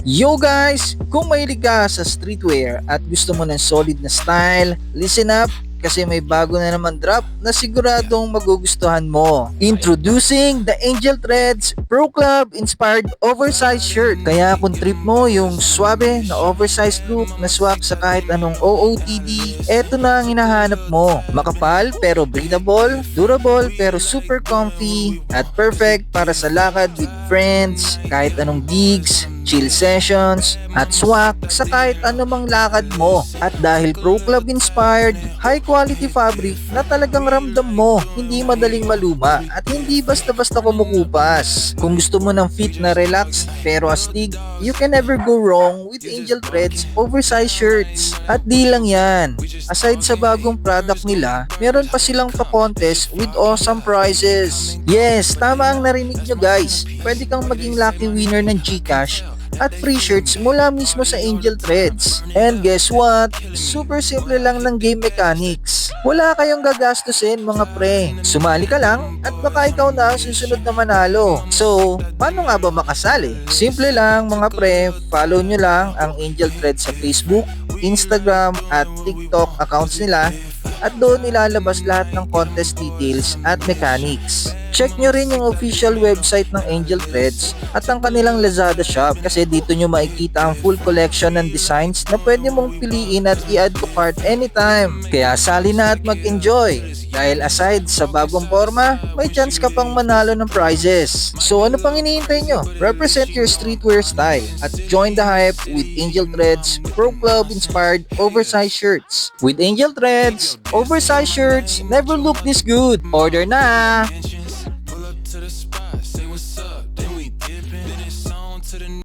Yo guys! Kung mahilig ka sa streetwear at gusto mo ng solid na style, listen up kasi may bago na naman drop na siguradong magugustuhan mo. Introducing the Angel Threads Pro Club inspired oversized shirt. Kaya kung trip mo yung swabe na oversized look na swak sa kahit anong OOTD, eto na ang hinahanap mo. Makapal pero breathable, durable pero super comfy, at perfect para sa lakad with friends, kahit anong gigs, chill sessions, at swak sa kahit anumang lakad mo. At dahil Pro Club inspired, high quality fabric na talagang ramdam mo, hindi madaling maluma at hindi basta-basta kumukupas. Kung gusto mo ng fit na relax pero astig, you can never go wrong with Angel Threads oversized shirts. At di lang yan, aside sa bagong product nila, meron pa silang pa-contest with awesome prizes. Yes, tama ang narinig nyo guys, pwede kang maging lucky winner ng GCash at free shirts mula mismo sa Angel Threads. And guess what? Super simple lang ng game mechanics. Wala kayong gagastusin mga pre. Sumali ka lang at baka ikaw na ang susunod na manalo. So, paano nga ba makasali? Simple lang mga pre, follow nyo lang ang Angel Threads sa Facebook, Instagram at TikTok accounts nila at doon ilalabas lahat ng contest details at mechanics. Check nyo rin yung official website ng Angel Threads at ang kanilang Lazada shop kasi dito nyo makikita ang full collection ng designs na pwede mong piliin at i-add to cart anytime. Kaya sali na at mag-enjoy! Dahil aside sa bagong forma, may chance ka pang manalo ng prizes. So ano pang iniintay nyo? Represent your streetwear style at join the hype with Angel Threads Pro Club inspired oversized shirts. With Angel Threads, oversized shirts never look this good. Order na!